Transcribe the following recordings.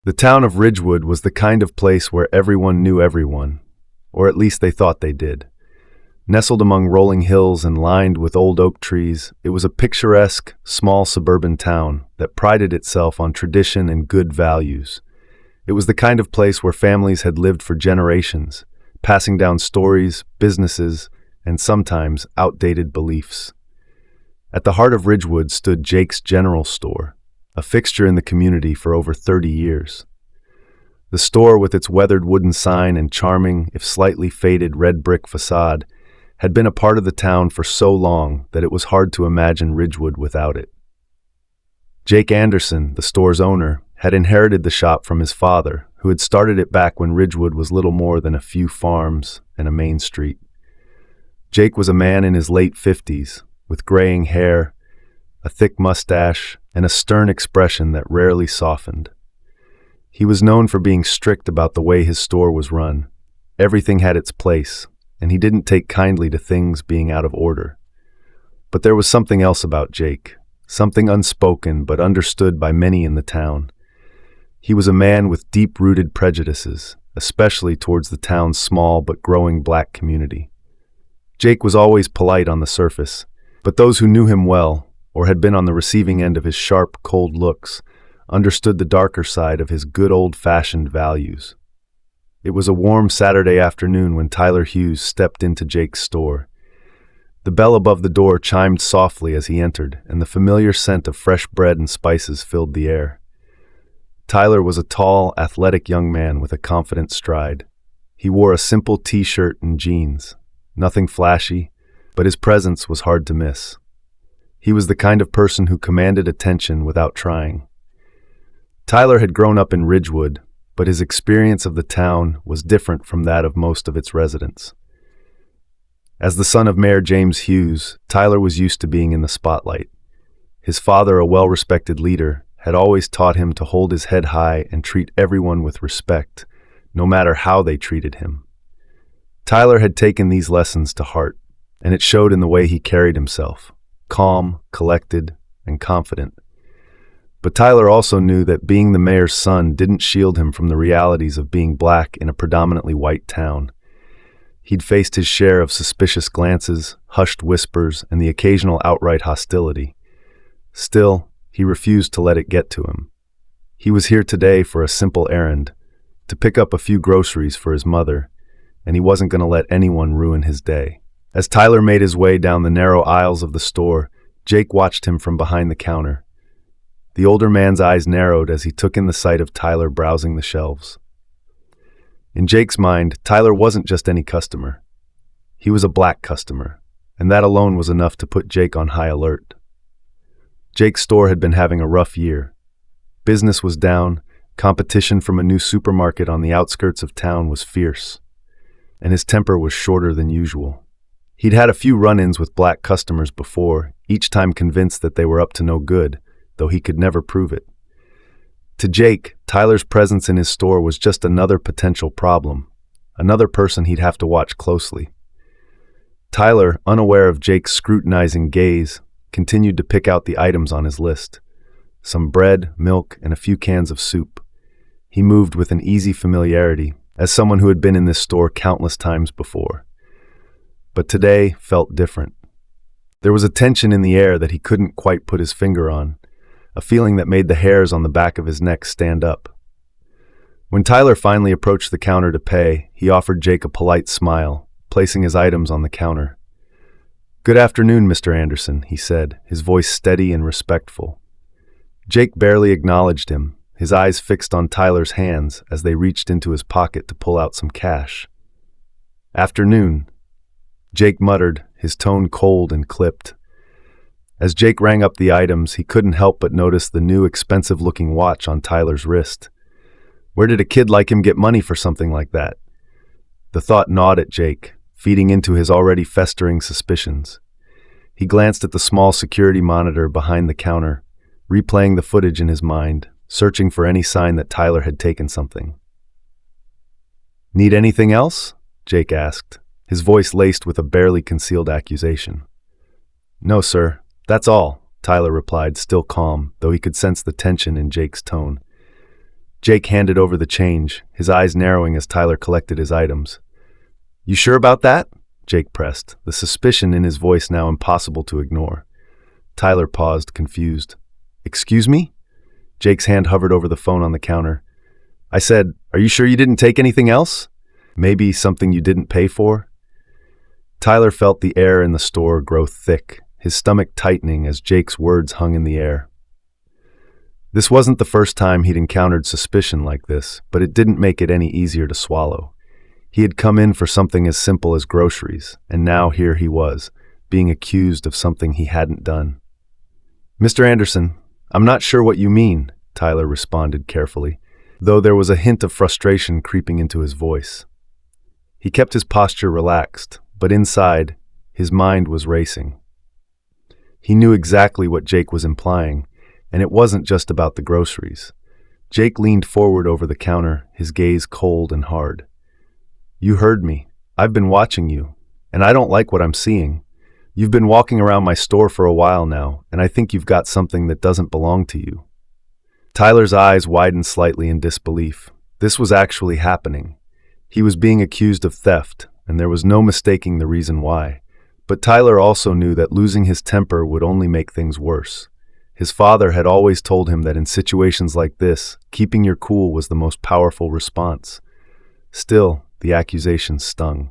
The town of Ridgewood was the kind of place where everyone knew everyone, or at least they thought they did. Nestled among rolling hills and lined with old oak trees, it was a picturesque, small suburban town that prided itself on tradition and good values. It was the kind of place where families had lived for generations, passing down stories, businesses, and sometimes outdated beliefs. At the heart of Ridgewood stood Jake's General Store, a fixture in the community for over 30 years. The store, with its weathered wooden sign and charming, if slightly faded, red brick facade, had been a part of the town for so long that it was hard to imagine Ridgewood without it. Jake Anderson, the store's owner, had inherited the shop from his father, who had started it back when Ridgewood was little more than a few farms and a main street. Jake was a man in his late 50s, with graying hair, a thick mustache, and a stern expression that rarely softened. He was known for being strict about the way his store was run. Everything had its place, and he didn't take kindly to things being out of order. But there was something else about Jake, something unspoken but understood by many in the town. He was a man with deep-rooted prejudices, especially towards the town's small but growing black community. Jake was always polite on the surface, but those who knew him well, or had been on the receiving end of his sharp, cold looks, understood the darker side of his good old-fashioned values. It was a warm Saturday afternoon when Tyler Hughes stepped into Jake's store. The bell above the door chimed softly as he entered, and the familiar scent of fresh bread and spices filled the air. Tyler was a tall, athletic young man with a confident stride. He wore a simple t-shirt and jeans, nothing flashy, but his presence was hard to miss. He was the kind of person who commanded attention without trying. Tyler had grown up in Ridgewood, but his experience of the town was different from that of most of its residents. As the son of Mayor James Hughes, Tyler was used to being in the spotlight. His father, a well-respected leader, had always taught him to hold his head high and treat everyone with respect, no matter how they treated him. Tyler had taken these lessons to heart, and it showed in the way he carried himself, calm, collected, and confident. But Tyler also knew that being the mayor's son didn't shield him from the realities of being black in a predominantly white town. He'd faced his share of suspicious glances, hushed whispers, and the occasional outright hostility. Still, he refused to let it get to him. He was here today for a simple errand, to pick up a few groceries for his mother, and he wasn't going to let anyone ruin his day. As Tyler made his way down the narrow aisles of the store, Jake watched him from behind the counter. The older man's eyes narrowed as he took in the sight of Tyler browsing the shelves. In Jake's mind, Tyler wasn't just any customer. He was a black customer, and that alone was enough to put Jake on high alert. Jake's store had been having a rough year. Business was down, competition from a new supermarket on the outskirts of town was fierce, and his temper was shorter than usual. He'd had a few run-ins with black customers before, each time convinced that they were up to no good, though he could never prove it. To Jake, Tyler's presence in his store was just another potential problem, another person he'd have to watch closely. Tyler, unaware of Jake's scrutinizing gaze, continued to pick out the items on his list. Some bread, milk, and a few cans of soup. He moved with an easy familiarity, as someone who had been in this store countless times before. But today felt different. There was a tension in the air that he couldn't quite put his finger on, a feeling that made the hairs on the back of his neck stand up. When Tyler finally approached the counter to pay, he offered Jake a polite smile, placing his items on the counter. "Good afternoon, Mr. Anderson," he said, his voice steady and respectful. Jake barely acknowledged him, his eyes fixed on Tyler's hands as they reached into his pocket to pull out some cash. "Afternoon," Jake muttered, his tone cold and clipped. As Jake rang up the items, he couldn't help but notice the new expensive-looking watch on Tyler's wrist. Where did a kid like him get money for something like that? The thought gnawed at Jake, feeding into his already festering suspicions. He glanced at the small security monitor behind the counter, replaying the footage in his mind, searching for any sign that Tyler had taken something. "Need anything else?" Jake asked, his voice laced with a barely concealed accusation. "No, sir. That's all," Tyler replied, still calm, though he could sense the tension in Jake's tone. Jake handed over the change, his eyes narrowing as Tyler collected his items. "You sure about that?" Jake pressed, the suspicion in his voice now impossible to ignore. Tyler paused, confused. "Excuse me?" Jake's hand hovered over the phone on the counter. "I said, are you sure you didn't take anything else? Maybe something you didn't pay for?" Tyler felt the air in the store grow thick, his stomach tightening as Jake's words hung in the air. This wasn't the first time he'd encountered suspicion like this, but it didn't make it any easier to swallow. He had come in for something as simple as groceries, and now here he was, being accused of something he hadn't done. "Mr. Anderson, I'm not sure what you mean," Tyler responded carefully, though there was a hint of frustration creeping into his voice. He kept his posture relaxed, but inside, his mind was racing. He knew exactly what Jake was implying, and it wasn't just about the groceries. Jake leaned forward over the counter, his gaze cold and hard. "You heard me. I've been watching you, and I don't like what I'm seeing. You've been walking around my store for a while now, and I think you've got something that doesn't belong to you." Tyler's eyes widened slightly in disbelief. This was actually happening. He was being accused of theft, and there was no mistaking the reason why. But Tyler also knew that losing his temper would only make things worse. His father had always told him that in situations like this, keeping your cool was the most powerful response. Still, the accusation stung.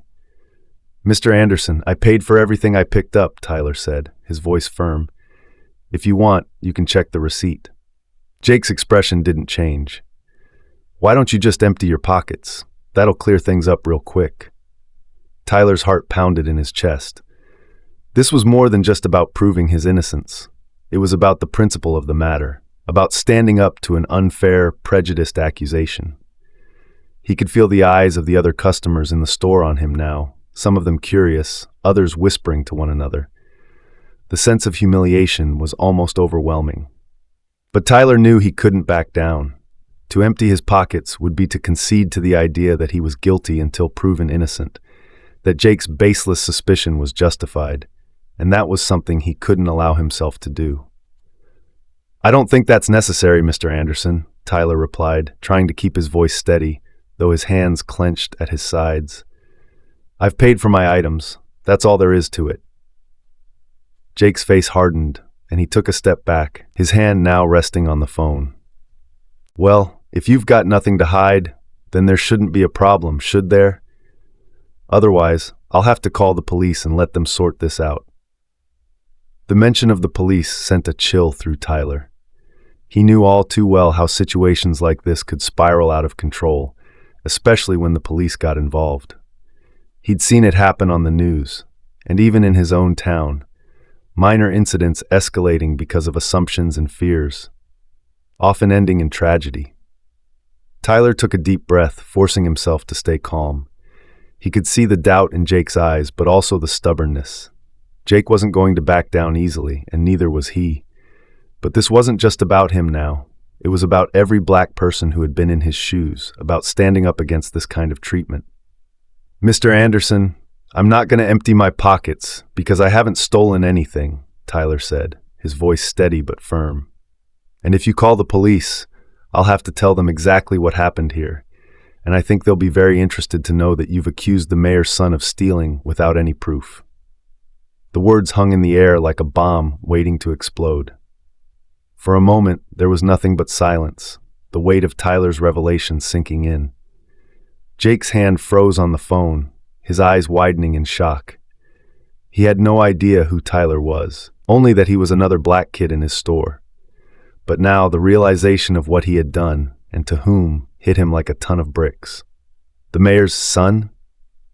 "Mr. Anderson, I paid for everything I picked up," Tyler said, his voice firm. "If you want, you can check the receipt." Jake's expression didn't change. "Why don't you just empty your pockets? That'll clear things up real quick." Tyler's heart pounded in his chest. This was more than just about proving his innocence. It was about the principle of the matter, about standing up to an unfair, prejudiced accusation. He could feel the eyes of the other customers in the store on him now, some of them curious, others whispering to one another. The sense of humiliation was almost overwhelming. But Tyler knew he couldn't back down. To empty his pockets would be to concede to the idea that he was guilty until proven innocent, that Jake's baseless suspicion was justified, and that was something he couldn't allow himself to do. "I don't think that's necessary, Mr. Anderson," Tyler replied, trying to keep his voice steady, though his hands clenched at his sides. "I've paid for my items. That's all there is to it." Jake's face hardened, and he took a step back, his hand now resting on the phone. "Well, if you've got nothing to hide, then there shouldn't be a problem, should there? Otherwise, I'll have to call the police and let them sort this out." The mention of the police sent a chill through Tyler. He knew all too well how situations like this could spiral out of control, especially when the police got involved. He'd seen it happen on the news, and even in his own town, minor incidents escalating because of assumptions and fears, often ending in tragedy. Tyler took a deep breath, forcing himself to stay calm. He could see the doubt in Jake's eyes, but also the stubbornness. Jake wasn't going to back down easily, and neither was he. But this wasn't just about him now. It was about every black person who had been in his shoes, about standing up against this kind of treatment. "Mr. Anderson, I'm not going to empty my pockets because I haven't stolen anything," Tyler said, his voice steady but firm. "And if you call the police, I'll have to tell them exactly what happened here, and I think they'll be very interested to know that you've accused the mayor's son of stealing without any proof." The words hung in the air like a bomb waiting to explode. For a moment, there was nothing but silence, the weight of Tyler's revelation sinking in. Jake's hand froze on the phone, his eyes widening in shock. He had no idea who Tyler was, only that he was another black kid in his store. But now the realization of what he had done, and to whom, hit him like a ton of bricks. "The mayor's son?"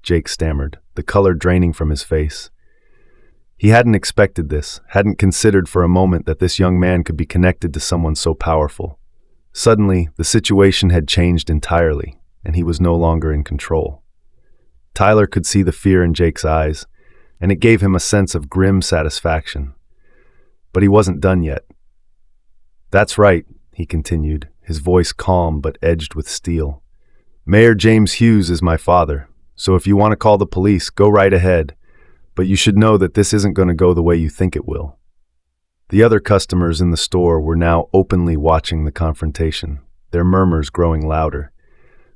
Jake stammered, the color draining from his face. He hadn't expected this, hadn't considered for a moment that this young man could be connected to someone so powerful. Suddenly, the situation had changed entirely, and he was no longer in control. Tyler could see the fear in Jake's eyes, and it gave him a sense of grim satisfaction. But he wasn't done yet. "That's right," he continued, his voice calm but edged with steel. "Mayor James Hughes is my father, so if you want to call the police, go right ahead. But you should know that this isn't going to go the way you think it will." The other customers in the store were now openly watching the confrontation. their murmurs growing louder.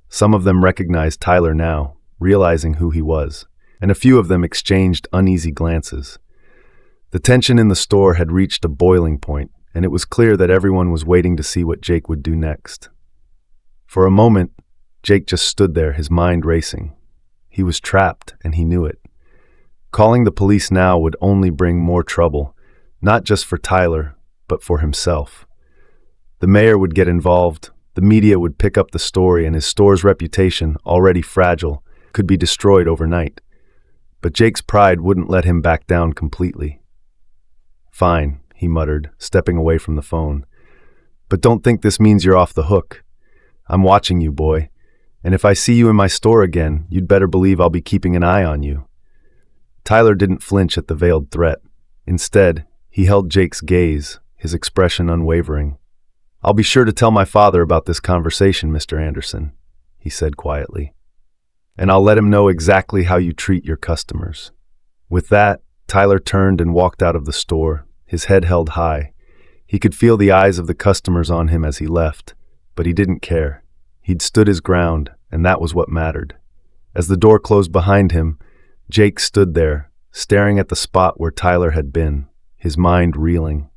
Some of them recognized Tyler now, realizing who he was, and a few of them exchanged uneasy glances. The tension in the store had reached a boiling point, and it was clear that everyone was waiting to see what Jake would do next. For a moment, Jake just stood there, his mind racing. He was trapped, and he knew it. Calling the police now would only bring more trouble, not just for Tyler, but for himself. The mayor would get involved, the media would pick up the story, and his store's reputation, already fragile, could be destroyed overnight. But Jake's pride wouldn't let him back down completely. "Fine," he muttered, stepping away from the phone. "But don't think this means you're off the hook. I'm watching you, boy, and if I see you in my store again, you'd better believe I'll be keeping an eye on you." Tyler didn't flinch at the veiled threat. Instead, he held Jake's gaze, his expression unwavering. "I'll be sure to tell my father about this conversation, Mr. Anderson," he said quietly. "And I'll let him know exactly how you treat your customers." With that, Tyler turned and walked out of the store, his head held high. He could feel the eyes of the customers on him as he left, but he didn't care. He'd stood his ground, and that was what mattered. As the door closed behind him, Jake stood there, staring at the spot where Tyler had been, his mind reeling.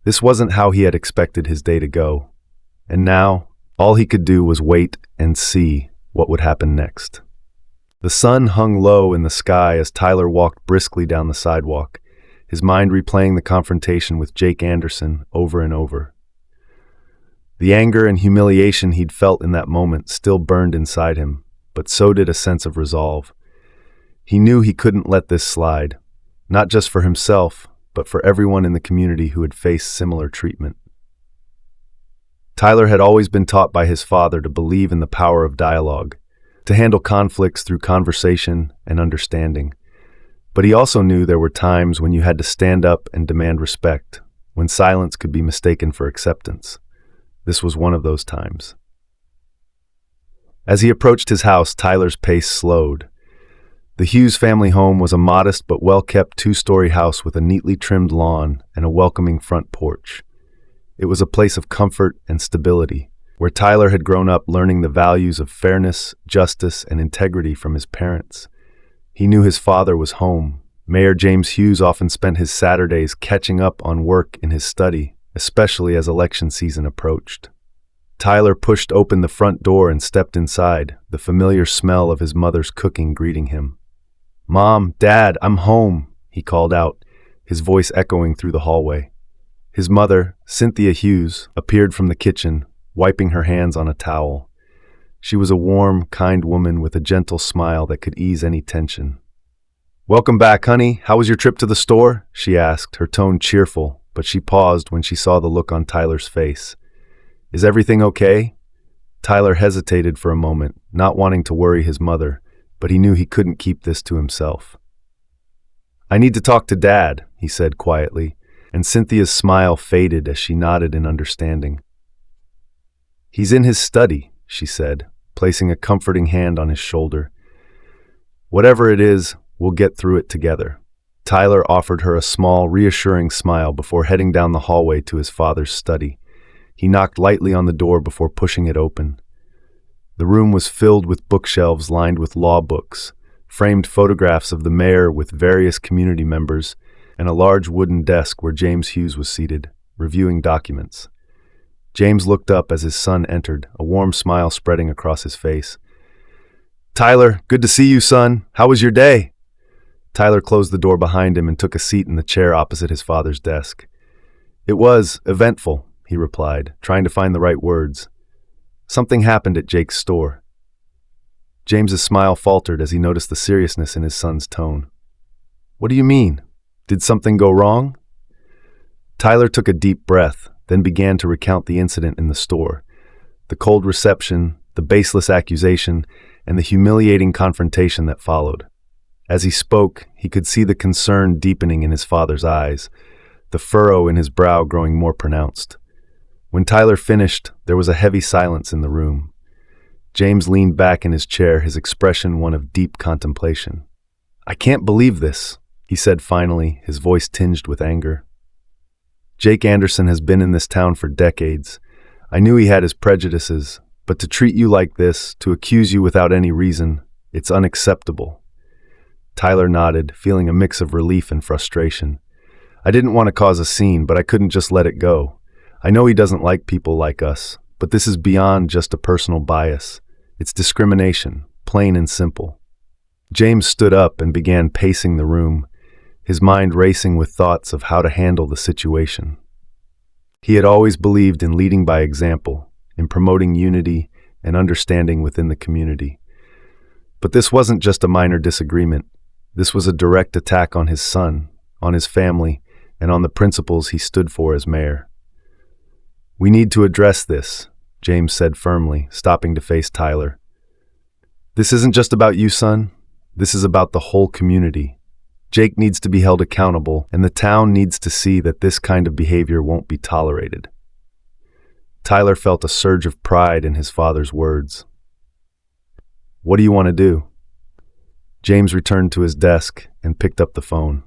This wasn't how he had expected his day to go, and now all he could do was wait and see what would happen next. The sun hung low in the sky as Tyler walked briskly down the sidewalk, his mind replaying the confrontation with Jake Anderson over and over. The anger and humiliation he'd felt in that moment still burned inside him, but so did a sense of resolve. He knew he couldn't let this slide, not just for himself, but for everyone in the community who had faced similar treatment. Tyler had always been taught by his father to believe in the power of dialogue, to handle conflicts through conversation and understanding. But he also knew there were times when you had to stand up and demand respect, when silence could be mistaken for acceptance. This was one of those times. As he approached his house, Tyler's pace slowed. The Hughes family home was a modest but well-kept two-story house with a neatly trimmed lawn and a welcoming front porch. It was a place of comfort and stability, where Tyler had grown up learning the values of fairness, justice, and integrity from his parents. He knew his father was home. Mayor James Hughes often spent his Saturdays catching up on work in his study, especially as election season approached. Tyler pushed open the front door and stepped inside, the familiar smell of his mother's cooking greeting him. "Mom, Dad, I'm home," he called out, his voice echoing through the hallway. His mother, Cynthia Hughes, appeared from the kitchen, wiping her hands on a towel. She was a warm, kind woman with a gentle smile that could ease any tension. "Welcome back, honey. How was your trip to the store?" she asked, her tone cheerful, but she paused when she saw the look on Tyler's face. "Is everything okay?" Tyler hesitated for a moment, not wanting to worry his mother, but he knew he couldn't keep this to himself. "I need to talk to Dad," he said quietly, and Cynthia's smile faded as she nodded in understanding. "He's in his study," she said, placing a comforting hand on his shoulder. "Whatever it is, we'll get through it together." Tyler offered her a small, reassuring smile before heading down the hallway to his father's study. He knocked lightly on the door before pushing it open. The room was filled with bookshelves lined with law books, framed photographs of the mayor with various community members, and a large wooden desk where James Hughes was seated, reviewing documents. James looked up as his son entered, a warm smile spreading across his face. "Tyler, good to see you, son. How was your day?" Tyler closed the door behind him and took a seat in the chair opposite his father's desk. "It was eventful," he replied, trying to find the right words. "Something happened at Jake's store." James's smile faltered as he noticed the seriousness in his son's tone. "What do you mean? Did something go wrong?" Tyler took a deep breath, then began to recount the incident in the store. The cold reception, the baseless accusation, and the humiliating confrontation that followed. As he spoke, he could see the concern deepening in his father's eyes, the furrow in his brow growing more pronounced. When Tyler finished, there was a heavy silence in the room. James leaned back in his chair, his expression one of deep contemplation. "I can't believe this," he said finally, his voice tinged with anger. "Jake Anderson has been in this town for decades, I knew he had his prejudices, but to treat you like this, to accuse you without any reason, it's unacceptable." Tyler nodded, feeling a mix of relief and frustration. "I didn't want to cause a scene, but I couldn't just let it go. I know he doesn't like people like us, but this is beyond just a personal bias. It's discrimination, plain and simple." James stood up and began pacing the room, his mind racing with thoughts of how to handle the situation. He had always believed in leading by example, in promoting unity and understanding within the community. But this wasn't just a minor disagreement. This was a direct attack on his son, on his family, and on the principles he stood for as mayor. "We need to address this," James said firmly, stopping to face Tyler. "This isn't just about you, son. This is about the whole community. Jake needs to be held accountable, and the town needs to see that this kind of behavior won't be tolerated." Tyler felt a surge of pride in his father's words. "What do you want to do?" James returned to his desk and picked up the phone.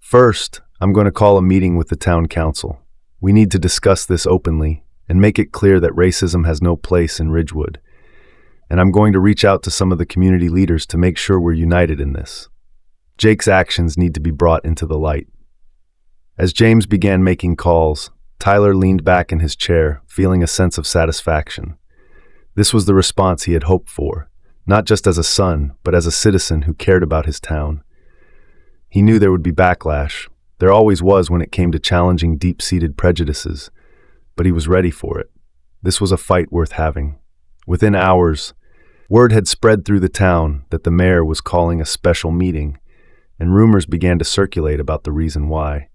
"First, I'm going to call a meeting with the town council. We need to discuss this openly and make it clear that racism has no place in Ridgewood. And I'm going to reach out to some of the community leaders to make sure we're united in this. Jake's actions need to be brought into the light." As James began making calls, Tyler leaned back in his chair, feeling a sense of satisfaction. This was the response he had hoped for, not just as a son, but as a citizen who cared about his town. He knew there would be backlash. There always was when it came to challenging deep-seated prejudices, but he was ready for it. This was a fight worth having. Within hours, word had spread through the town that the mayor was calling a special meeting, and rumors began to circulate about the reason why.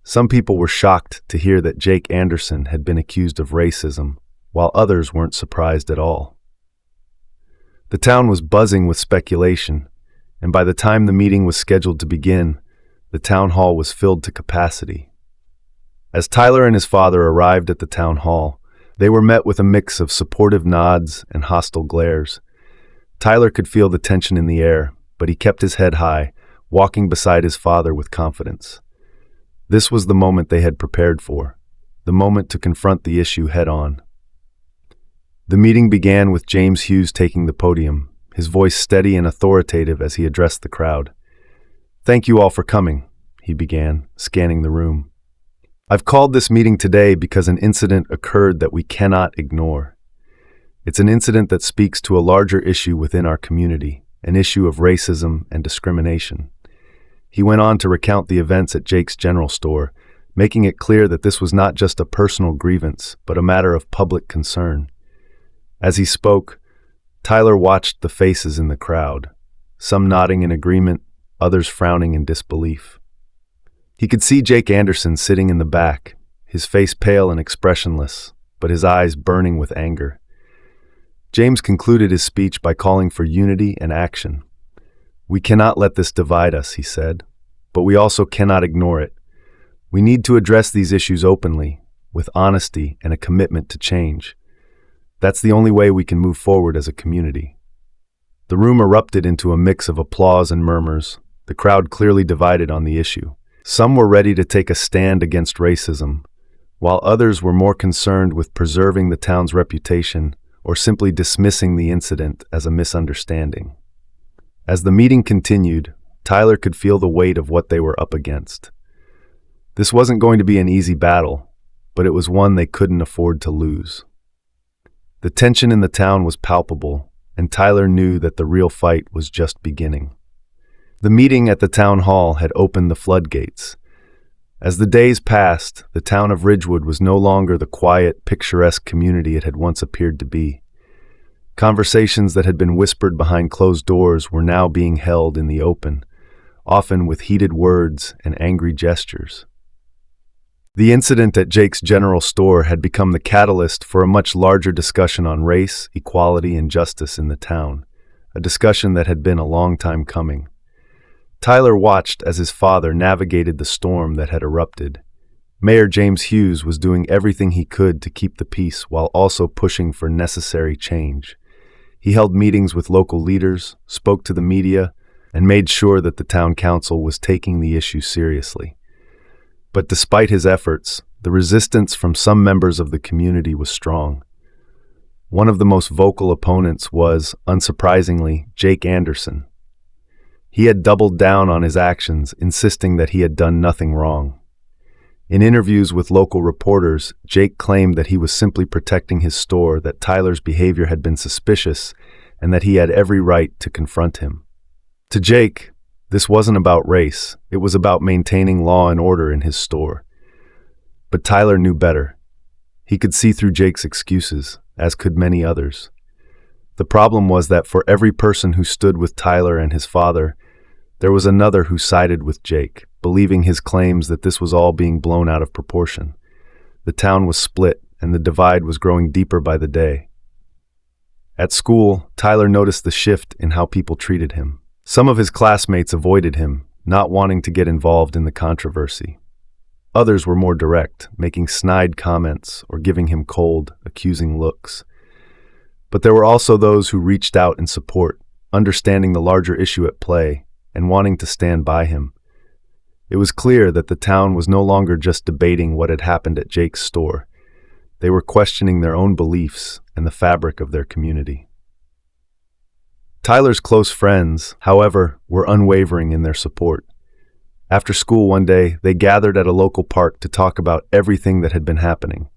Some people were shocked to hear that Jake Anderson had been accused of racism, while others weren't surprised at all. The town was buzzing with speculation, and by the time the meeting was scheduled to begin, the town hall was filled to capacity. As Tyler and his father arrived at the town hall, they were met with a mix of supportive nods and hostile glares. Tyler could feel the tension in the air, but he kept his head high, walking beside his father with confidence. This was the moment they had prepared for, the moment to confront the issue head-on. The meeting began with James Hughes taking the podium, his voice steady and authoritative as he addressed the crowd. "Thank you all for coming," he began, scanning the room. "I've called this meeting today because an incident occurred that we cannot ignore. It's an incident that speaks to a larger issue within our community, an issue of racism and discrimination." He went on to recount the events at Jake's General Store, making it clear that this was not just a personal grievance, but a matter of public concern. As he spoke, Tyler watched the faces in the crowd, some nodding in agreement, others frowning in disbelief. He could see Jake Anderson sitting in the back, his face pale and expressionless, but his eyes burning with anger. James concluded his speech by calling for unity and action. "We cannot let this divide us," he said, "but we also cannot ignore it. We need to address these issues openly, with honesty and a commitment to change. That's the only way we can move forward as a community." The room erupted into a mix of applause and murmurs, the crowd clearly divided on the issue. Some were ready to take a stand against racism, while others were more concerned with preserving the town's reputation or simply dismissing the incident as a misunderstanding. As the meeting continued, Tyler could feel the weight of what they were up against. This wasn't going to be an easy battle, but it was one they couldn't afford to lose. The tension in the town was palpable, and Tyler knew that the real fight was just beginning. The meeting at the town hall had opened the floodgates. As the days passed, the town of Ridgewood was no longer the quiet, picturesque community it had once appeared to be. Conversations that had been whispered behind closed doors were now being held in the open, often with heated words and angry gestures. The incident at Jake's General Store had become the catalyst for a much larger discussion on race, equality, and justice in the town, a discussion that had been a long time coming. Tyler watched as his father navigated the storm that had erupted. Mayor James Hughes was doing everything he could to keep the peace while also pushing for necessary change. He held meetings with local leaders, spoke to the media, and made sure that the town council was taking the issue seriously. But despite his efforts, the resistance from some members of the community was strong. One of the most vocal opponents was, unsurprisingly, Jake Anderson. He had doubled down on his actions, insisting that he had done nothing wrong. In interviews with local reporters, Jake claimed that he was simply protecting his store, that Tyler's behavior had been suspicious, and that he had every right to confront him. To Jake, this wasn't about race, it was about maintaining law and order in his store. But Tyler knew better. He could see through Jake's excuses, as could many others. The problem was that for every person who stood with Tyler and his father, there was another who sided with Jake, believing his claims that this was all being blown out of proportion. The town was split, and the divide was growing deeper by the day. At school, Tyler noticed the shift in how people treated him. Some of his classmates avoided him, not wanting to get involved in the controversy. Others were more direct, making snide comments or giving him cold, accusing looks. But there were also those who reached out in support, understanding the larger issue at play and wanting to stand by him. It was clear that the town was no longer just debating what had happened at Jake's store. They were questioning their own beliefs and the fabric of their community. Tyler's close friends, however, were unwavering in their support. After school one day, they gathered at a local park to talk about everything that had been happening.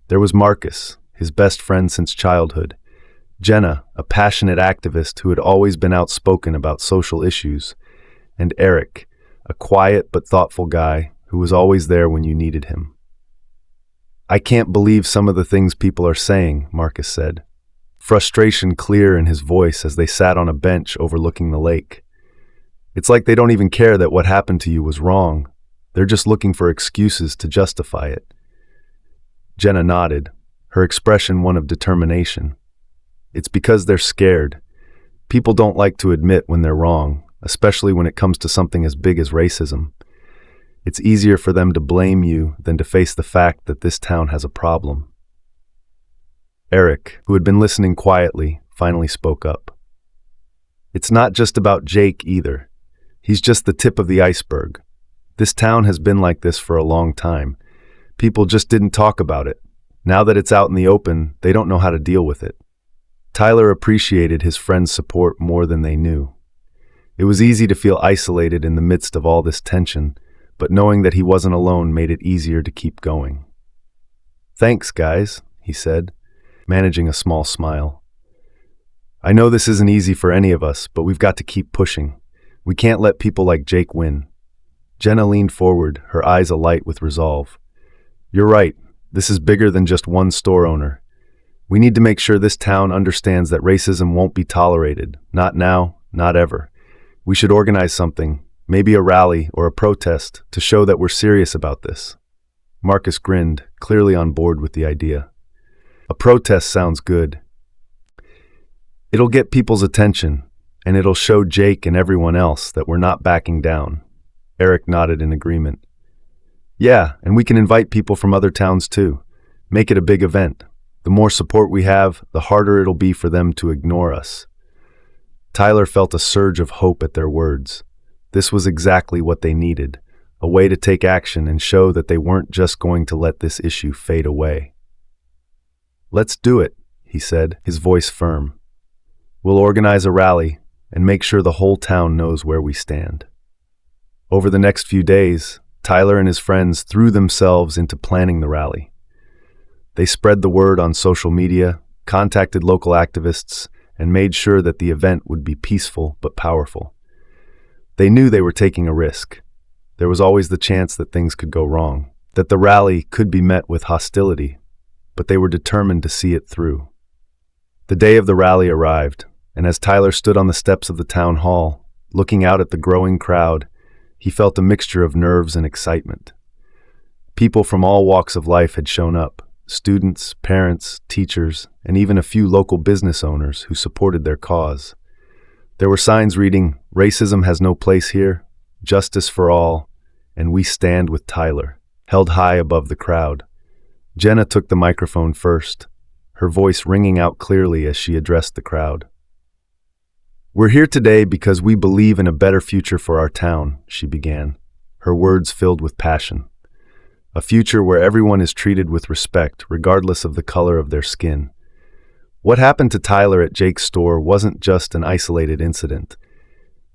There was Marcus, his best friend since childhood; Jenna, a passionate activist who had always been outspoken about social issues; and Eric, a quiet but thoughtful guy who was always there when you needed him. "I can't believe some of the things people are saying," Marcus said, frustration clear in his voice as they sat on a bench overlooking the lake. "It's like they don't even care that what happened to you was wrong. They're just looking for excuses to justify it." Jenna nodded, her expression one of determination. "It's because they're scared. People don't like to admit when they're wrong, especially when it comes to something as big as racism. It's easier for them to blame you than to face the fact that this town has a problem." Eric, who had been listening quietly, finally spoke up. "It's not just about Jake either. He's just the tip of the iceberg. This town has been like this for a long time. People just didn't talk about it. Now that it's out in the open, they don't know how to deal with it." Tyler appreciated his friend's support more than they knew. It was easy to feel isolated in the midst of all this tension, but knowing that he wasn't alone made it easier to keep going. "Thanks, guys," he said, managing a small smile. "I know this isn't easy for any of us, but we've got to keep pushing. We can't let people like Jake win." Jenna leaned forward, her eyes alight with resolve. "You're right. This is bigger than just one store owner. We need to make sure this town understands that racism won't be tolerated. Not now, not ever. We should organize something, maybe a rally or a protest, to show that we're serious about this." Marcus grinned, clearly on board with the idea. "A protest sounds good. It'll get people's attention, and it'll show Jake and everyone else that we're not backing down." Eric nodded in agreement. "Yeah, and we can invite people from other towns too. Make it a big event. The more support we have, the harder it'll be for them to ignore us." Tyler felt a surge of hope at their words. This was exactly what they needed, a way to take action and show that they weren't just going to let this issue fade away. "Let's do it," he said, his voice firm. "We'll organize a rally and make sure the whole town knows where we stand." Over the next few days, Tyler and his friends threw themselves into planning the rally. They spread the word on social media, contacted local activists, and made sure that the event would be peaceful but powerful. They knew they were taking a risk. There was always the chance that things could go wrong, that the rally could be met with hostility, but they were determined to see it through. The day of the rally arrived, and as Tyler stood on the steps of the town hall, looking out at the growing crowd, he felt a mixture of nerves and excitement. People from all walks of life had shown up: students, parents, teachers, and even a few local business owners who supported their cause. There were signs reading, "Racism has no place here," "Justice for all," and "We stand with Tyler," held high above the crowd. Jenna took the microphone first, her voice ringing out clearly as she addressed the crowd. "We're here today because we believe in a better future for our town," she began, her words filled with passion. a future where everyone is treated with respect, regardless of the color of their skin. What happened to Tyler at Jake's store wasn't just an isolated incident.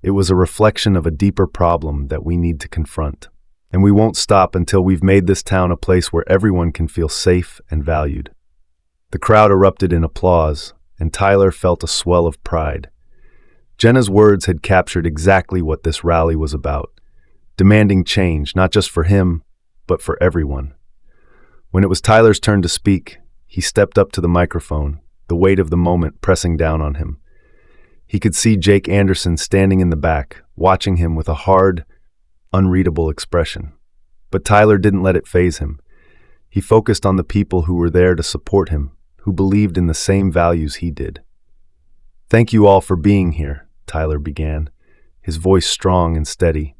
It was a reflection of a deeper problem that we need to confront. And we won't stop until we've made this town a place where everyone can feel safe and valued. The crowd erupted in applause, and Tyler felt a swell of pride. Jenna's words had captured exactly what this rally was about, demanding change, not just for him, but for everyone. When it was Tyler's turn to speak, he stepped up to the microphone, the weight of the moment pressing down on him. He could see Jake Anderson standing in the back, watching him with a hard, unreadable expression. But Tyler didn't let it faze him. He focused on the people who were there to support him, who believed in the same values he did. "Thank you all for being here," Tyler began, his voice strong and steady.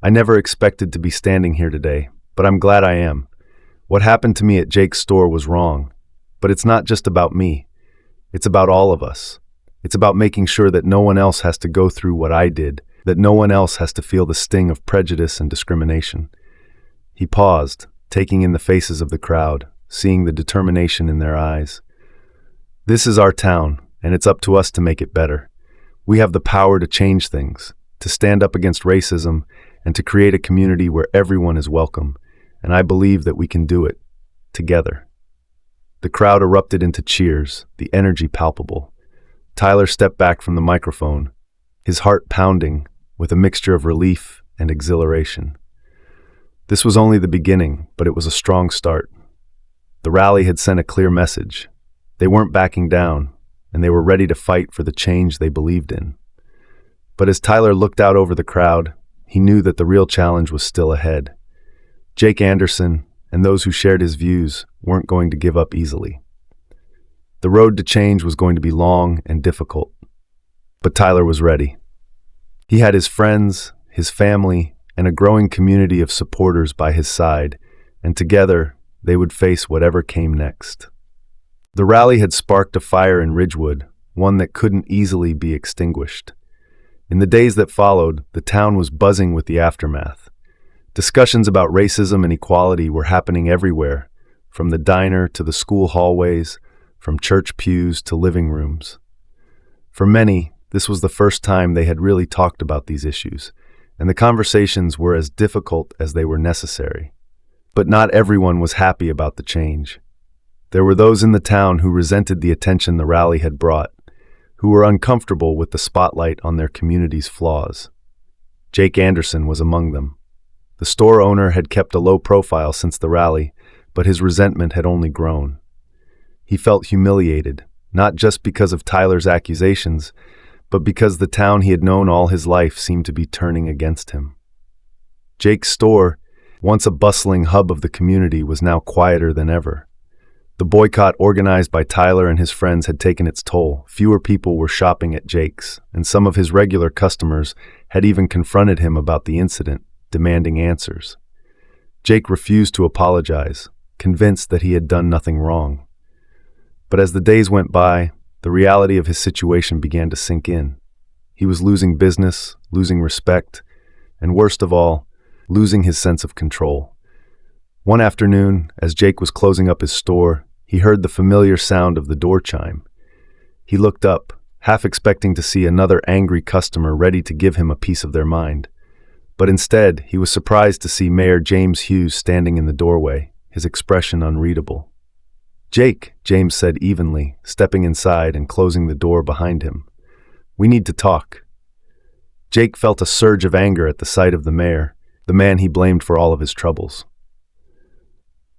"I never expected to be standing here today, but I'm glad I am. What happened to me at Jake's store was wrong, but it's not just about me. It's about all of us. It's about making sure that no one else has to go through what I did, that no one else has to feel the sting of prejudice and discrimination." He paused, taking in the faces of the crowd, seeing the determination in their eyes. "This is our town, and it's up to us to make it better. We have the power to change things, to stand up against racism, and to create a community where everyone is welcome, and I believe that we can do it, together." The crowd erupted into cheers, the energy palpable. Tyler stepped back from the microphone, his heart pounding, with a mixture of relief and exhilaration. This was only the beginning, but it was a strong start. The rally had sent a clear message. They weren't backing down, and they were ready to fight for the change they believed in. But as Tyler looked out over the crowd, he knew that the real challenge was still ahead. Jake Anderson and those who shared his views weren't going to give up easily. The road to change was going to be long and difficult, but Tyler was ready. He had his friends, his family, and a growing community of supporters by his side, and together they would face whatever came next. The rally had sparked a fire in Ridgewood, one that couldn't easily be extinguished. In the days that followed, the town was buzzing with the aftermath. Discussions about racism and equality were happening everywhere, from the diner to the school hallways, from church pews to living rooms. For many, this was the first time they had really talked about these issues, and the conversations were as difficult as they were necessary. But not everyone was happy about the change. There were those in the town who resented the attention the rally had brought, who were uncomfortable with the spotlight on their community's flaws. Jake Anderson was among them. The store owner had kept a low profile since the rally, but his resentment had only grown. He felt humiliated, not just because of Tyler's accusations, but because the town he had known all his life seemed to be turning against him. Jake's store, once a bustling hub of the community, was now quieter than ever. The boycott organized by Tyler and his friends had taken its toll. Fewer people were shopping at Jake's, and some of his regular customers had even confronted him about the incident, demanding answers. Jake refused to apologize, convinced that he had done nothing wrong. But as the days went by, the reality of his situation began to sink in. He was losing business, losing respect, and worst of all, losing his sense of control. One afternoon, as Jake was closing up his store, he heard the familiar sound of the door chime. He looked up, half expecting to see another angry customer ready to give him a piece of their mind. But instead, he was surprised to see Mayor James Hughes standing in the doorway, his expression unreadable. "Jake," James said evenly, stepping inside and closing the door behind him. "We need to talk." Jake felt a surge of anger at the sight of the mayor, the man he blamed for all of his troubles.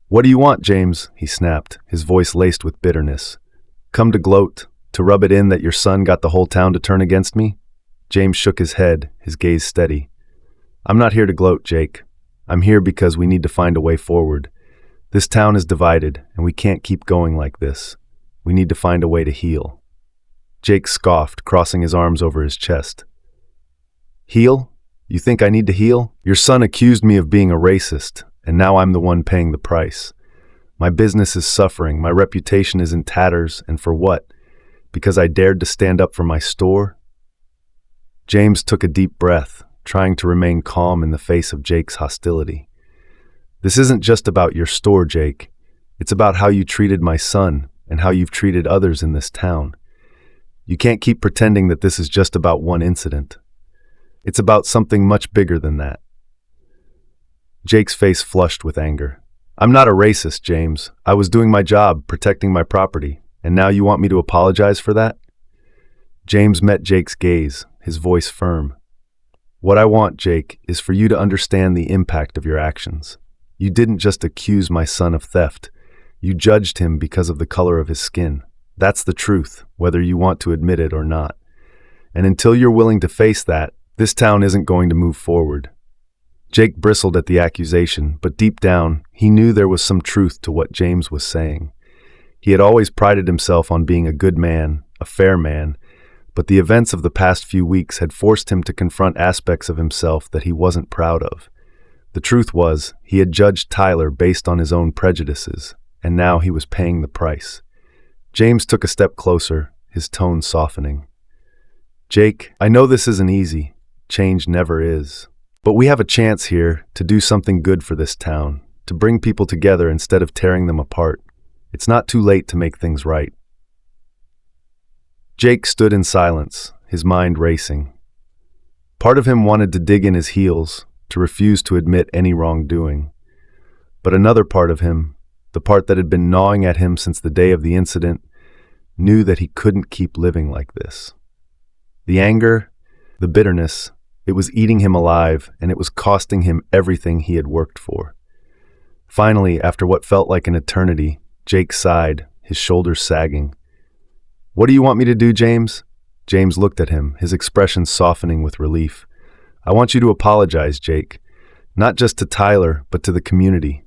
"What do you want, James?" he snapped, his voice laced with bitterness. "Come to gloat, to rub it in that your son got the whole town to turn against me?" James shook his head, his gaze steady. "I'm not here to gloat, Jake. I'm here because we need to find a way forward. This town is divided, and we can't keep going like this. We need to find a way to heal." Jake scoffed, crossing his arms over his chest. "Heal? You think I need to heal? Your son accused me of being a racist, and now I'm the one paying the price. My business is suffering, my reputation is in tatters, and for what? Because I dared to stand up for my store?" James took a deep breath, trying to remain calm in the face of Jake's hostility. This isn't just about your store, Jake. It's about how you treated my son and how you've treated others in this town. You can't keep pretending that this is just about one incident. It's about something much bigger than that." Jake's face flushed with anger. "I'm not a racist, James. I was doing my job, protecting my property, and now you want me to apologize for that?" James met Jake's gaze, his voice firm. "What I want, Jake, is for you to understand the impact of your actions. You didn't just accuse my son of theft. You judged him because of the color of his skin. That's the truth, whether you want to admit it or not. And until you're willing to face that, this town isn't going to move forward." Jake bristled at the accusation, but deep down, he knew there was some truth to what James was saying. He had always prided himself on being a good man, a fair man, but the events of the past few weeks had forced him to confront aspects of himself that he wasn't proud of. The truth was, he had judged Tyler based on his own prejudices, and now he was paying the price. James took a step closer, his tone softening. "Jake, I know this isn't easy. Change never is. But we have a chance here to do something good for this town, to bring people together instead of tearing them apart. It's not too late to make things right." Jake stood in silence, his mind racing. Part of him wanted to dig in his heels, to refuse to admit any wrongdoing. But another part of him, the part that had been gnawing at him since the day of the incident, knew that he couldn't keep living like this. The anger, the bitterness, it was eating him alive, and it was costing him everything he had worked for. Finally, after what felt like an eternity, Jake sighed, his shoulders sagging. "What do you want me to do, James?" James looked at him, his expression softening with relief. "I want you to apologize, Jake. Not just to Tyler, but to the community.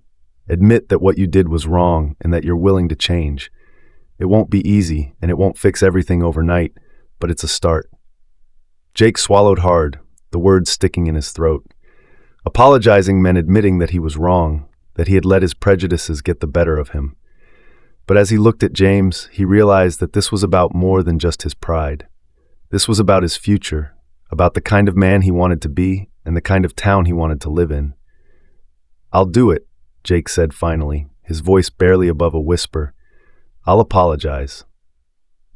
Admit that what you did was wrong and that you're willing to change. It won't be easy, and it won't fix everything overnight, but it's a start." Jake swallowed hard, the words sticking in his throat. Apologizing meant admitting that he was wrong, that he had let his prejudices get the better of him. But as he looked at James, he realized that this was about more than just his pride. This was about his future, about the kind of man he wanted to be and the kind of town he wanted to live in. "I'll do it," Jake said finally, his voice barely above a whisper. "I'll apologize."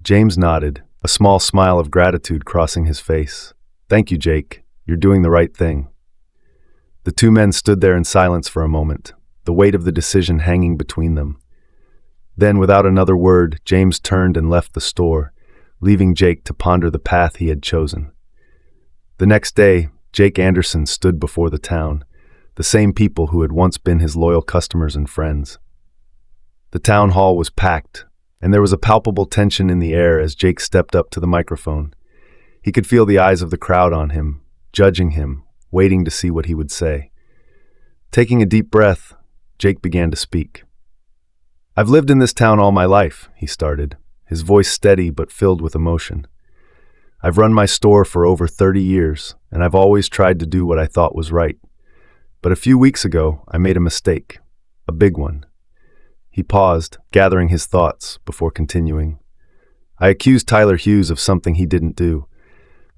James nodded, a small smile of gratitude crossing his face. "Thank you, Jake. You're doing the right thing." The two men stood there in silence for a moment, the weight of the decision hanging between them. Then, without another word, James turned and left the store, leaving Jake to ponder the path he had chosen. The next day, Jake Anderson stood before the town, the same people who had once been his loyal customers and friends. The town hall was packed, and there was a palpable tension in the air as Jake stepped up to the microphone. He could feel the eyes of the crowd on him, judging him, waiting to see what he would say. Taking a deep breath, Jake began to speak. "I've lived in this town all my life," he started, his voice steady but filled with emotion. "I've run my store for over 30 years, and I've always tried to do what I thought was right. But a few weeks ago, I made a mistake, a big one." He paused, gathering his thoughts, before continuing. "I accused Tyler Hughes of something he didn't do.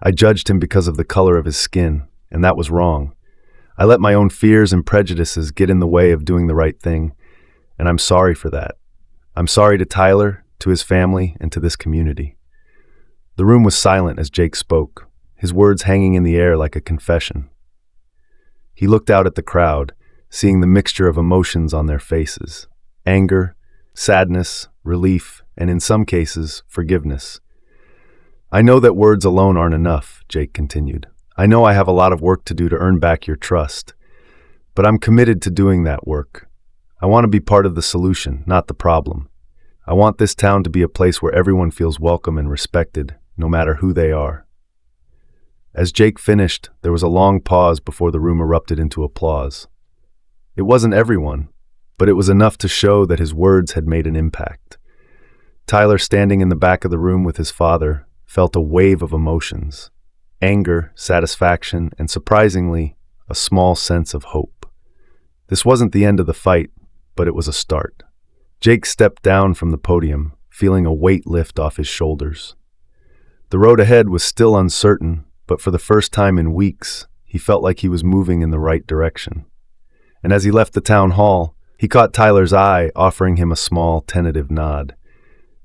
I judged him because of the color of his skin, and that was wrong. I let my own fears and prejudices get in the way of doing the right thing, and I'm sorry for that. I'm sorry to Tyler, to his family, and to this community." The room was silent as Jake spoke, his words hanging in the air like a confession. He looked out at the crowd, seeing the mixture of emotions on their faces: anger, sadness, relief, and in some cases, forgiveness. "I know that words alone aren't enough," Jake continued. "I know I have a lot of work to do to earn back your trust. But I'm committed to doing that work. I want to be part of the solution, not the problem. I want this town to be a place where everyone feels welcome and respected, no matter who they are." As Jake finished, there was a long pause before the room erupted into applause. It wasn't everyone, but it was enough to show that his words had made an impact. Tyler, standing in the back of the room with his father, felt a wave of emotions: anger, satisfaction, and surprisingly, a small sense of hope. This wasn't the end of the fight, but it was a start. Jake stepped down from the podium, feeling a weight lift off his shoulders. The road ahead was still uncertain, but for the first time in weeks, he felt like he was moving in the right direction. and as he left the town hall, he caught Tyler's eye, offering him a small, tentative nod.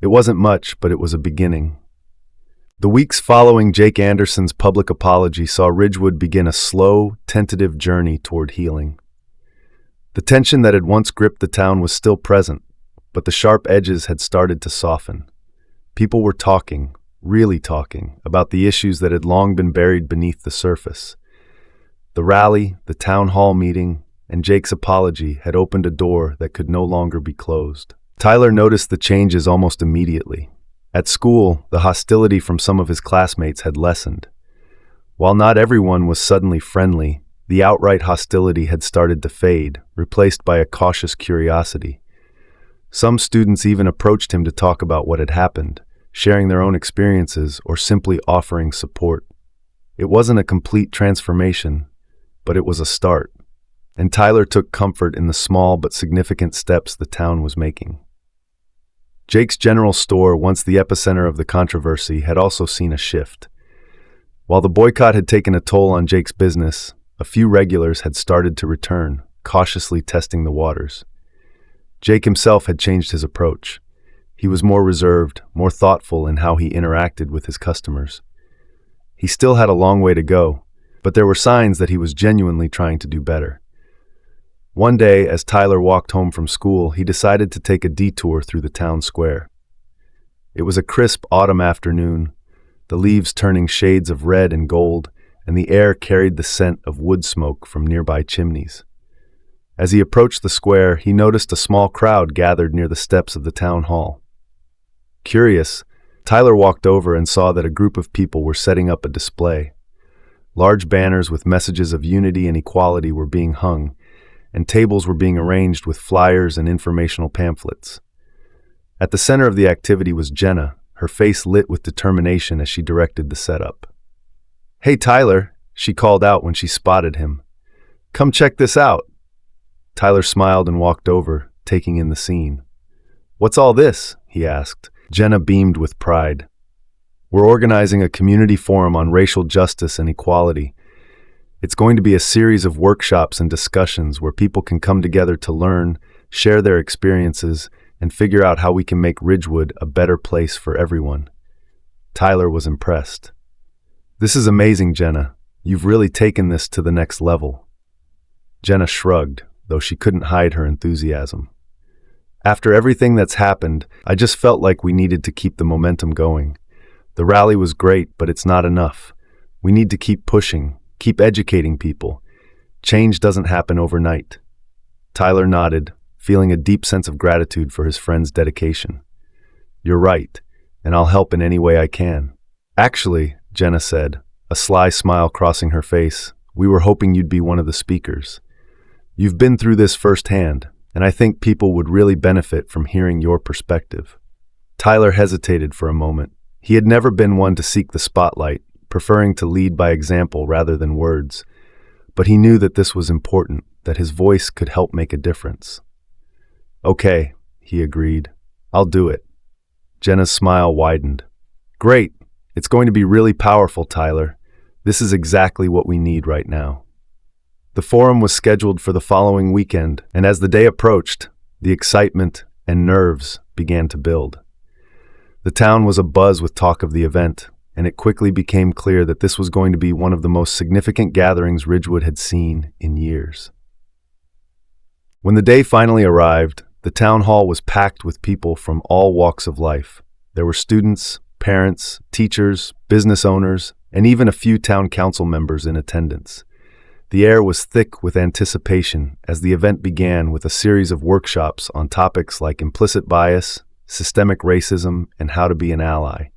It wasn't much, but it was a beginning. The weeks following Jake Anderson's public apology saw Ridgewood begin a slow, tentative journey toward healing. The tension that had once gripped the town was still present, but the sharp edges had started to soften. People were talking, really talking, about the issues that had long been buried beneath the surface. The rally, the town hall meeting, and Jake's apology had opened a door that could no longer be closed. Tyler noticed the changes almost immediately. At school, the hostility from some of his classmates had lessened. While not everyone was suddenly friendly, the outright hostility had started to fade, replaced by a cautious curiosity. Some students even approached him to talk about what had happened, sharing their own experiences or simply offering support. It wasn't a complete transformation, but it was a start, and Tyler took comfort in the small but significant steps the town was making. Jake's general store, once the epicenter of the controversy, had also seen a shift. While the boycott had taken a toll on Jake's business, a few regulars had started to return, cautiously testing the waters. Jake himself had changed his approach. He was more reserved, more thoughtful in how he interacted with his customers. He still had a long way to go, but there were signs that he was genuinely trying to do better. One day, as Tyler walked home from school, he decided to take a detour through the town square. It was a crisp autumn afternoon, the leaves turning shades of red and gold, and the air carried the scent of wood smoke from nearby chimneys. As he approached the square, he noticed a small crowd gathered near the steps of the town hall. Curious, Tyler walked over and saw that a group of people were setting up a display. Large banners with messages of unity and equality were being hung, and tables were being arranged with flyers and informational pamphlets. At the center of the activity was Jenna, her face lit with determination as she directed the setup. "Hey, Tyler," she called out when she spotted him. "Come check this out." Tyler smiled and walked over, taking in the scene. "What's all this?" he asked. Jenna beamed with pride. "We're organizing a community forum on racial justice and equality. It's going to be a series of workshops and discussions where people can come together to learn, share their experiences, and figure out how we can make Ridgewood a better place for everyone." Tyler was impressed. "This is amazing, Jenna. You've really taken this to the next level." Jenna shrugged, though she couldn't hide her enthusiasm. "After everything that's happened, I just felt like we needed to keep the momentum going. The rally was great, but it's not enough. We need to keep pushing, keep educating people. Change doesn't happen overnight." Tyler nodded, feeling a deep sense of gratitude for his friend's dedication. "You're right, and I'll help in any way I can." "Actually," Jenna said, a sly smile crossing her face, "we were hoping you'd be one of the speakers. You've been through this firsthand, and I think people would really benefit from hearing your perspective." Tyler hesitated for a moment. He had never been one to seek the spotlight, preferring to lead by example rather than words. But he knew that this was important, that his voice could help make a difference. "Okay," he agreed. "I'll do it." Jenna's smile widened. "Great. It's going to be really powerful, Tyler. This is exactly what we need right now." The forum was scheduled for the following weekend, and as the day approached, the excitement and nerves began to build. The town was abuzz with talk of the event, and it quickly became clear that this was going to be one of the most significant gatherings Ridgewood had seen in years. When the day finally arrived, the town hall was packed with people from all walks of life. There were students, parents, teachers, business owners, and even a few town council members in attendance. The air was thick with anticipation as the event began with a series of workshops on topics like implicit bias, systemic racism, and how to be an ally.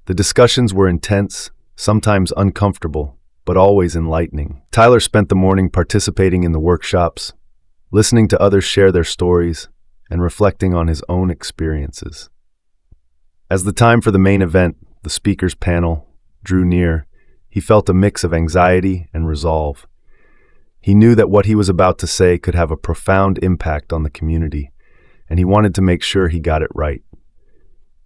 The discussions were intense, sometimes uncomfortable, but always enlightening. Tyler spent the morning participating in the workshops, listening to others share their stories, and reflecting on his own experiences. As the time for the main event, the speakers panel, drew near, he felt a mix of anxiety and resolve. He knew that what he was about to say could have a profound impact on the community, and he wanted to make sure he got it right.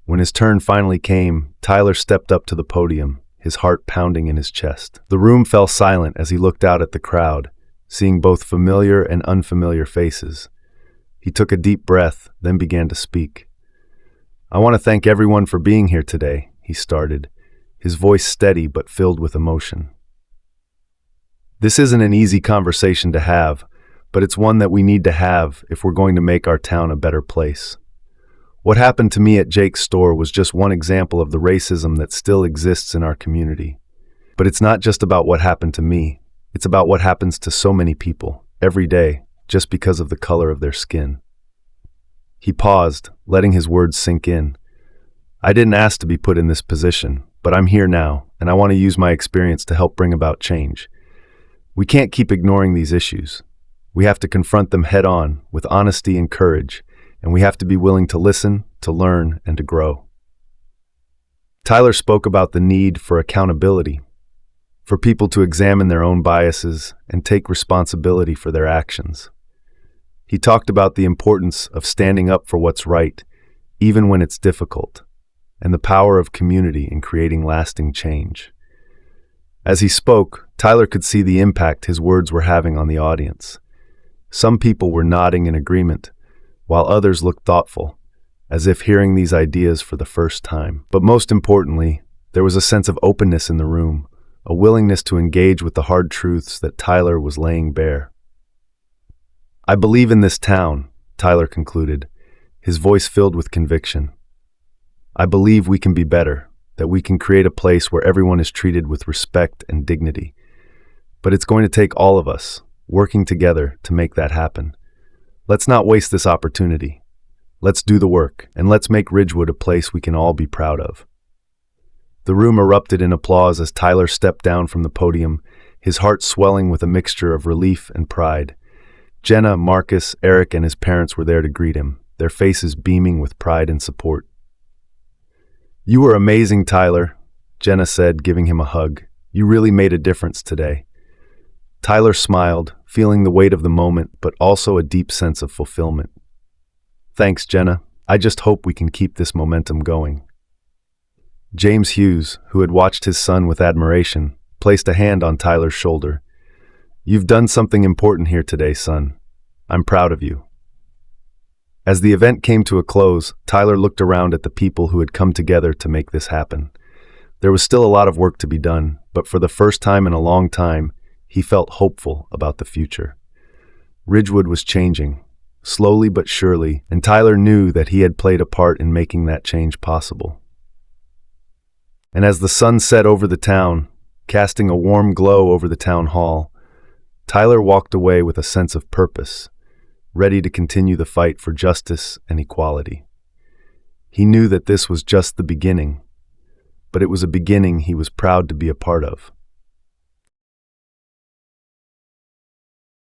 When his turn finally came, Tyler stepped up to the podium, his heart pounding in his chest. The room fell silent as he looked out at the crowd, seeing both familiar and unfamiliar faces. He took a deep breath, then began to speak. "I want to thank everyone for being here today," he started, his voice steady but filled with emotion. "This isn't an easy conversation to have, but it's one that we need to have if we're going to make our town a better place. What happened to me at Jake's store was just one example of the racism that still exists in our community. But it's not just about what happened to me. It's about what happens to so many people, every day, just because of the color of their skin." He paused, letting his words sink in. "I didn't ask to be put in this position, but I'm here now, and I want to use my experience to help bring about change. We can't keep ignoring these issues. We have to confront them head-on, with honesty and courage, and we have to be willing to listen, to learn, and to grow." Tyler spoke about the need for accountability, for people to examine their own biases and take responsibility for their actions. He talked about the importance of standing up for what's right, even when it's difficult, and the power of community in creating lasting change. As he spoke, Tyler could see the impact his words were having on the audience. Some people were nodding in agreement, while others looked thoughtful, as if hearing these ideas for the first time. But most importantly, there was a sense of openness in the room, a willingness to engage with the hard truths that Tyler was laying bare. "I believe in this town," Tyler concluded, his voice filled with conviction. "I believe we can be better, that we can create a place where everyone is treated with respect and dignity. But it's going to take all of us, working together, to make that happen. Let's not waste this opportunity. Let's do the work, and let's make Ridgewood a place we can all be proud of." The room erupted in applause as Tyler stepped down from the podium, his heart swelling with a mixture of relief and pride. Jenna, Marcus, Eric, and his parents were there to greet him, their faces beaming with pride and support. "You were amazing, Tyler," Jenna said, giving him a hug. "You really made a difference today." Tyler smiled, feeling the weight of the moment, but also a deep sense of fulfillment. "Thanks, Jenna. I just hope we can keep this momentum going." James Hughes, who had watched his son with admiration, placed a hand on Tyler's shoulder. "You've done something important here today, son. I'm proud of you." As the event came to a close, Tyler looked around at the people who had come together to make this happen. There was still a lot of work to be done, but for the first time in a long time, he felt hopeful about the future. Ridgewood was changing, slowly but surely, and Tyler knew that he had played a part in making that change possible. And as the sun set over the town, casting a warm glow over the town hall, Tyler walked away with a sense of purpose, ready to continue the fight for justice and equality. He knew that this was just the beginning, but it was a beginning he was proud to be a part of.